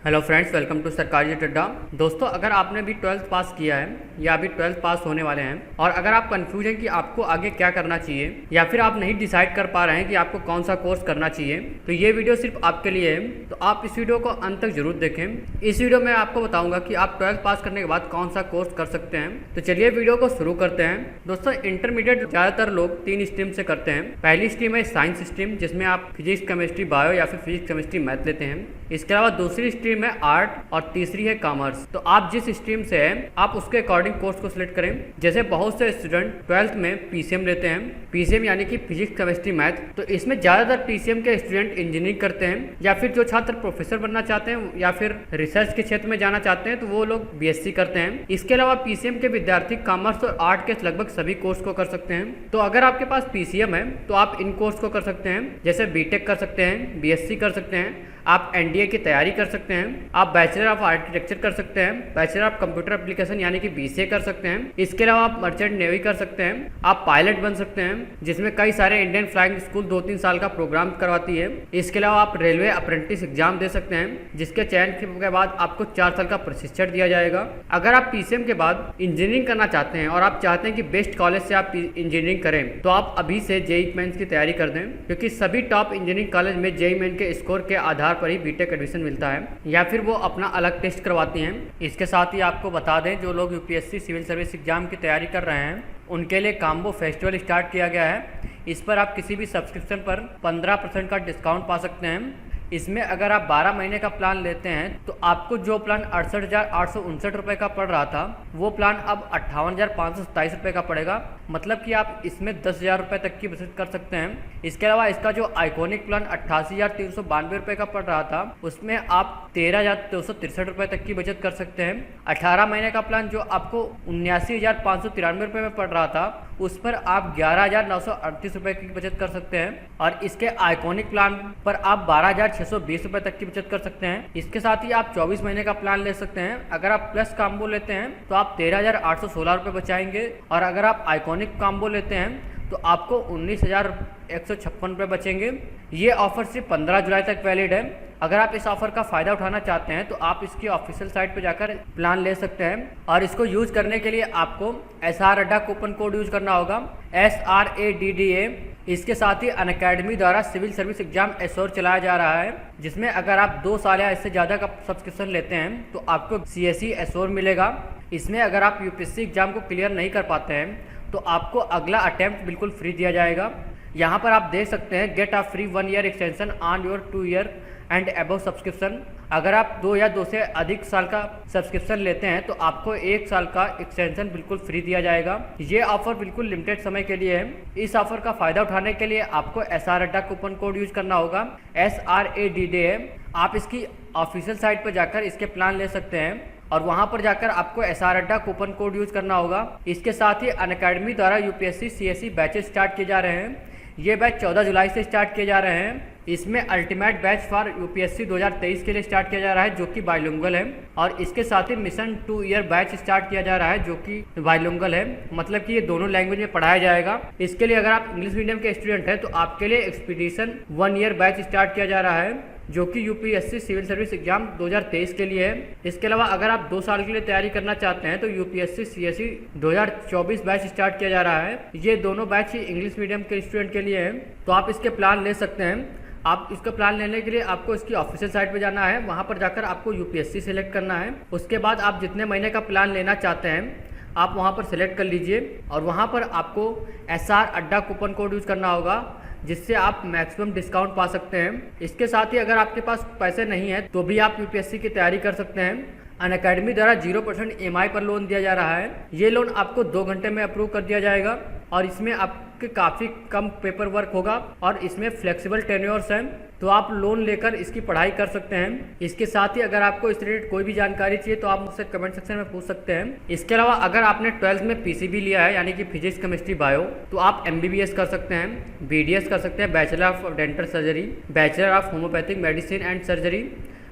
Hello friends, welcome to सरकारी अड्डा। दोस्तों, अगर आपने भी 12th पास किया है या अभी 12th पास होने वाले हैं और अगर आप कंफ्यूज हैं कि आपको आगे क्या करना चाहिए या फिर आप नहीं डिसाइड कर पा रहे हैं कि आपको कौन सा कोर्स करना चाहिए, तो ये वीडियो सिर्फ आपके लिए है। तो आप इस वीडियो को अंत तक जरूर देखें। इस वीडियो में आपको बताऊंगा कि आप 12th पास करने के बाद कौन सा कोर्स कर सकते हैं। तो चलिए वीडियो को शुरू करते हैं। दोस्तों, इंटरमीडिएट ज़्यादातर लोग 3 स्ट्रीम से करते हैं। पहली स्ट्रीम है साइंस स्ट्रीम, जिसमें आप फिजिक्स, केमिस्ट्री, बायो या फिर फिजिक्स, केमिस्ट्री, मैथ लेते हैं। इसके अलावा दूसरी स्ट्रीम है आर्ट और तीसरी है कॉमर्स। तो आप जिस स्ट्रीम से हैं आप उसके अकॉर्डिंग कोर्स को सिलेक्ट करें। जैसे बहुत से स्टूडेंट 12th में पीसीएम लेते हैं, पीसीएम यानी कि फिजिक्स, केमिस्ट्री, मैथ। तो इसमें ज़्यादातर पीसीएम के स्टूडेंट इंजीनियरिंग करते हैं या फिर जो छात्र प्रोफेसर बनना चाहते हैं या फिर रिसर्च के क्षेत्र में जाना चाहते हैं तो वो लोग बीएससी करते हैं। इसके अलावा पीसीएम के विद्यार्थी कॉमर्स और आर्ट के लगभग सभी कोर्स को कर सकते हैं। तो अगर आपके पास पीसीएम है तो आप इन कोर्स को कर सकते हैं, जैसे बीटेक कर सकते हैं, बीएससी कर सकते हैं, आप एनडीए की तैयारी कर सकते हैं, आप बैचलर ऑफ आर्किटेक्चर कर सकते हैं, बैचलर ऑफ कंप्यूटर एप्लीकेशन यानी कि बीसीए कर सकते हैं। इसके अलावा आप मर्चेंट नेवी कर सकते हैं, आप पायलट बन सकते हैं, जिसमें कई सारे इंडियन फ्लाइंग स्कूल 2-3 साल का प्रोग्राम करवाती है। इसके अलावा आप रेलवे अप्रेंटिस एग्जाम दे सकते हैं, जिसके चयन के बाद आपको 4 साल का प्रशिक्षण दिया जाएगा। अगर आप पीसीएम के बाद इंजीनियरिंग करना चाहते हैं और आप चाहते हैं कि बेस्ट कॉलेज से आप इंजीनियरिंग करें, तो आप अभी से जेईई मेंस की तैयारी कर दें, क्योंकि सभी टॉप इंजीनियरिंग कॉलेज में जेईई मेंस के स्कोर के आधार पर ही बीटेक एडमिशन मिलता है या फिर वो अपना अलग टेस्ट करवाती हैं। इसके साथ ही आपको बता दें, जो लोग यूपीएससी सिविल सर्विस एग्जाम की तैयारी कर रहे हैं उनके लिए काम्बो फेस्टिवल स्टार्ट किया गया है। इस पर आप किसी भी सब्सक्रिप्शन पर 15% का डिस्काउंट पा सकते हैं। इसमें अगर आप 12 महीने का प्लान लेते हैं तो आपको जो प्लान 68,859 रुपये का पड़ रहा था वो प्लान अब 58,527 रुपये का पड़ेगा। मतलब कि आप इसमें 10,000 रुपये तक की बचत कर सकते हैं। इसके अलावा इसका जो आइकॉनिक प्लान 88,392 रुपये का पड़ रहा था उसमें आप 13,263 रुपये तक की बचत कर सकते हैं। 18 महीने का प्लान जो आपको 79,593 रुपये में पड़ रहा था उस पर आप 11,938 रुपये की बचत कर सकते हैं। और इसके आइकॉनिक प्लान पर आप 12,620 रुपये तक की बचत कर सकते हैं। इसके साथ ही आप 24 महीने का प्लान ले सकते हैं। अगर आप प्लस कॉम्बो लेते हैं तो आप 13,816 रुपये बचाएंगे और अगर आप आइकॉनिक कॉम्बो लेते हैं तो आपको 19,156 रुपये बचेंगे। ये ऑफर सिर्फ 15 जुलाई तक वैलिड है। अगर आप इस ऑफर का फ़ायदा उठाना चाहते हैं तो आप इसकी ऑफिशियल साइट पर जाकर प्लान ले सकते हैं और इसको यूज़ करने के लिए आपको SR अड्डा कूपन कोड यूज़ करना होगा, SRADDA। इसके साथ ही अनअकैडमी द्वारा सिविल सर्विस एग्जाम एश्योर चलाया जा रहा है, जिसमें अगर आप 2 साल या इससे ज़्यादा का सब्सक्रिप्शन लेते हैं तो आपको CSE एश्योर मिलेगा। इसमें अगर आप यूपीएससी एग्जाम को क्लियर नहीं कर पाते हैं तो आपको अगला अटैम्प्ट बिल्कुल फ्री दिया जाएगा। यहाँ पर आप देख सकते हैं, get a free 1 year extension on your 2 year and above subscription. अगर आप 2 या 2 से अधिक साल का सब्सक्रिप्शन लेते हैं तो आपको 1 साल का एक्सटेंशन बिल्कुल फ्री दिया जाएगा। ये ऑफर बिल्कुल लिमिटेड समय के लिए है। इस ऑफर का फ़ायदा उठाने के लिए आपको SR अड्डा कूपन कोड यूज करना होगा, SRADDA। आप इसकी ऑफिशियल साइट पर जाकर इसके प्लान ले सकते हैं और वहां पर जाकर आपको SR अड्डा कूपन कोड यूज करना होगा। इसके साथ ही अनअकैडमी द्वारा यूपीएससी CSE बैचेस स्टार्ट किए जा रहे हैं। ये बैच 14 जुलाई से स्टार्ट किए जा रहे हैं। इसमें अल्टीमेट बैच फॉर यूपीएससी 2023 के लिए स्टार्ट किया जा रहा है, जो कि बाइलिंगुअल है। और इसके साथ ही मिशन 2 ईयर बैच स्टार्ट किया जा रहा है, जो कि बाइलिंगुअल है। मतलब कि ये दोनों लैंग्वेज में पढ़ाया जाएगा। इसके लिए अगर आप इंग्लिश मीडियम के स्टूडेंट हैं तो आपके लिए एक्सपीडिशन 1 ईयर बैच स्टार्ट किया जा रहा है, जो कि यूपीएससी सिविल सर्विस एग्जाम 2023 के लिए है। इसके अलावा अगर आप 2 साल के लिए तैयारी करना चाहते हैं तो यूपीएससी CSE 2024 बैच स्टार्ट किया जा रहा है। ये दोनों बैच ही इंग्लिश मीडियम के स्टूडेंट के लिए है। तो आप इसके प्लान ले सकते हैं। आप इसका प्लान लेने के लिए आपको इसकी ऑफिशियल साइट पर जाना है, वहाँ पर जाकर आपको यूपीएससी सेलेक्ट करना है। उसके बाद आप जितने महीने का प्लान लेना चाहते हैं आप वहाँ पर सेलेक्ट कर लीजिए और वहाँ पर आपको SR अड्डा कूपन कोड यूज़ करना होगा, जिससे आप मैक्सिमम डिस्काउंट पा सकते हैं। इसके साथ ही अगर आपके पास पैसे नहीं है तो भी आप यूपीएससी की तैयारी कर सकते हैं। अनअकैडमी द्वारा 0% EMI पर लोन दिया जा रहा है। ये लोन आपको 2 घंटे में अप्रूव कर दिया जाएगा और इसमें आपके काफ़ी कम पेपर वर्क होगा और इसमें फ्लेक्सिबल टेन्योर्स हैं, तो आप लोन लेकर इसकी पढ़ाई कर सकते हैं। इसके साथ ही अगर आपको इस रिलेटेड कोई भी जानकारी चाहिए तो आप मुझसे कमेंट सेक्शन में पूछ सकते हैं। इसके अलावा अगर आपने 12th में पीसीबी लिया है यानी कि फिजिक्स, केमिस्ट्री, बायो, तो आप MBBS कर सकते हैं, BDS कर सकते हैं, bachelor of dental surgery, bachelor of homeopathic medicine and surgery,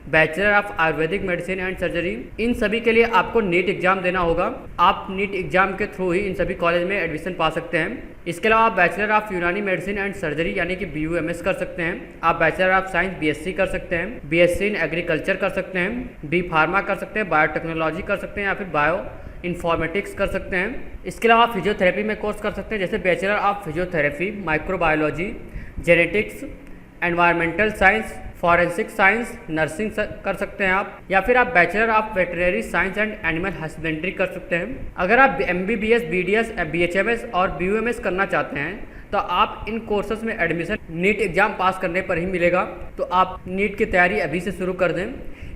bachelor of Ayurvedic medicine and surgery, इन सभी के लिए आपको नीट एग्जाम देना होगा। आप नीट एग्जाम के थ्रू ही इन सभी कॉलेज में एडमिशन पा सकते हैं। इसके अलावा आप बैचलर ऑफ यूनानी मेडिसिन एंड सर्जरी यानी कि BUMS कर सकते हैं। आप बैचलर ऑफ साइंस BSc कर सकते हैं, BSc इन एग्रीकल्चर कर सकते हैं, B फार्मा कर सकते हैं, बायोटेक्नोलॉजी कर सकते हैं या फिर बायो इन्फॉर्मेटिक्स कर सकते हैं। इसके अलावा फिजियोथेरेपी में कोर्स कर सकते हैं, जैसे bachelor of physiotherapy, microbiology, genetics, environmental science, forensic science, nursing कर सकते हैं आप, या फिर आप bachelor of veterinary science and animal husbandry कर सकते हैं। अगर आप MBBS, BDS, BHMS और BUMS करना चाहते हैं तो आप इन कोर्सेज में एडमिशन नीट एग्जाम पास करने पर ही मिलेगा, तो आप नीट की तैयारी अभी से शुरू कर दें।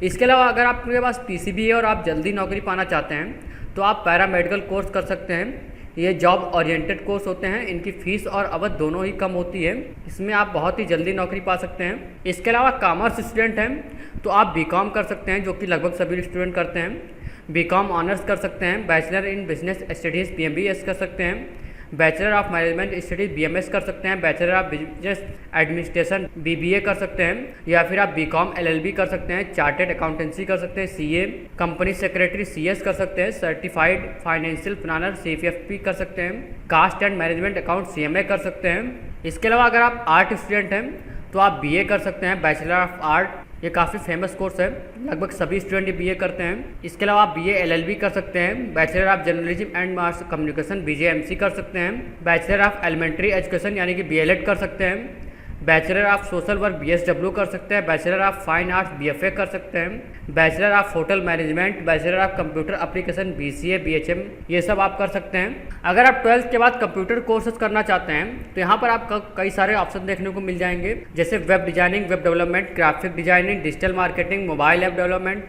इसके अलावा अगर आपके पास PCB है और आप जल्दी नौकरी पाना चाहते हैं तो आप पैरामेडिकल कोर्स कर सकते हैं। ये जॉब ओरिएंटेड कोर्स होते हैं, इनकी फ़ीस और अवधि दोनों ही कम होती है, इसमें आप बहुत ही जल्दी नौकरी पा सकते हैं। इसके अलावा कॉमर्स स्टूडेंट हैं तो आप BCom कर सकते हैं, जो कि लगभग सभी स्टूडेंट करते हैं। BCom ऑनर्स कर सकते हैं, bachelor in business studies BMBS कर सकते हैं, bachelor of management studies BMS कर सकते हैं, bachelor of business administration BBA कर सकते हैं, या फिर आप BCom LLB कर सकते हैं, चार्टेड अकाउंटेंसी कर सकते हैं, CA, कंपनी सेक्रेटरी CS कर सकते हैं, सर्टिफाइड फाइनेंशियल प्लानर CFP कर सकते हैं, cost and management account CMA कर सकते हैं। इसके अलावा अगर आप आर्ट स्टूडेंट हैं तो आप BA कर सकते हैं, बैचलर ऑफ आर्ट, ये काफ़ी फेमस कोर्स है, लगभग सभी स्टूडेंट ये BA करते हैं। इसके अलावा आप BA LLB कर सकते हैं, bachelor of journalism and mass communication BJMC कर सकते हैं, बैचलर ऑफ एलिमेंट्री एजुकेशन यानी कि BLED कर सकते हैं, bachelor of social work BSW कर सकते हैं, bachelor of fine arts BFA कर सकते हैं, bachelor of hotel management, bachelor of computer application BCA BHM, ये सब आप कर सकते हैं। अगर आप 12th के बाद कंप्यूटर कोर्सेज करना चाहते हैं तो यहाँ पर आपको कई सारे ऑप्शन देखने को मिल जाएंगे, जैसे web designing, web development, graphic designing, digital marketing, mobile app development,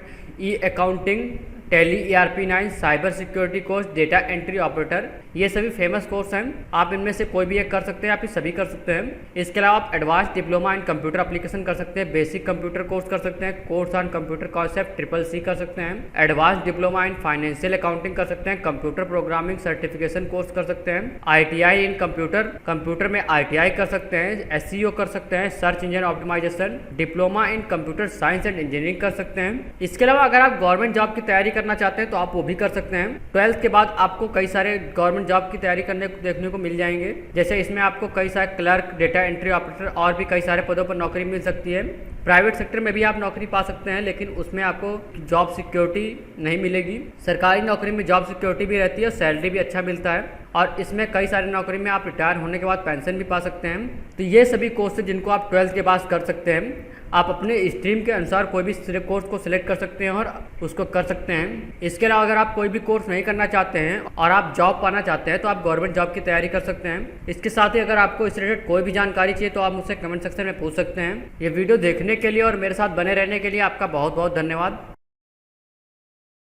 accounting, Tally ERP9, cyber security course, data entry operator, ये सभी फेमस कोर्स हैं। आप इनमें से कोई भी एक कर सकते हैं, आप ये सभी कर सकते हैं। इसके अलावा आप advance diploma in computer application कर सकते हैं, बेसिक कंप्यूटर कोर्स कर सकते हैं, course on computer concept CCC कर सकते हैं, advance diploma in financial accounting कर सकते हैं, कंप्यूटर प्रोग्रामिंग सर्टिफिकेशन कोर्स कर सकते हैं, ITI इन कंप्यूटर में ITI कर सकते हैं, SEO कर सकते हैं, search engine optimisation, diploma in computer science and engineering कर सकते हैं। इसके अलावा अगर आप गवर्नमेंट जॉब की तैयारी करना चाहते हैं तो आप वो भी कर सकते हैं। 12th के बाद आपको कई सारे गवर्नमेंट जॉब की तैयारी करने को देखने को मिल जाएंगे, जैसे इसमें आपको कई सारे क्लर्क, डेटा एंट्री ऑपरेटर और भी कई सारे पदों पर नौकरी मिल सकती है। प्राइवेट सेक्टर में भी आप नौकरी पा सकते हैं, लेकिन उसमें आपको जॉब सिक्योरिटी नहीं मिलेगी। सरकारी नौकरी में जॉब सिक्योरिटी भी रहती है और सैलरी भी अच्छा मिलता है, और इसमें कई सारी नौकरी में आप रिटायर होने के बाद पेंशन भी पा सकते हैं। तो ये सभी कोर्स हैं जिनको आप 12th के बाद कर सकते हैं। आप अपने स्ट्रीम के अनुसार कोई भी कोर्स को सिलेक्ट कर सकते हैं और उसको कर सकते हैं। इसके अलावा अगर आप कोई भी कोर्स नहीं करना चाहते हैं और आप जॉब पाना चाहते हैं तो आप गवर्नमेंट जॉब की तैयारी कर सकते हैं। इसके साथ ही अगर आपको इस रिलेटेड कोई भी जानकारी चाहिए तो आप मुझसे कमेंट सेक्शन में पूछ सकते हैं। ये वीडियो देखने के लिए और मेरे साथ बने रहने के लिए आपका बहुत बहुत धन्यवाद।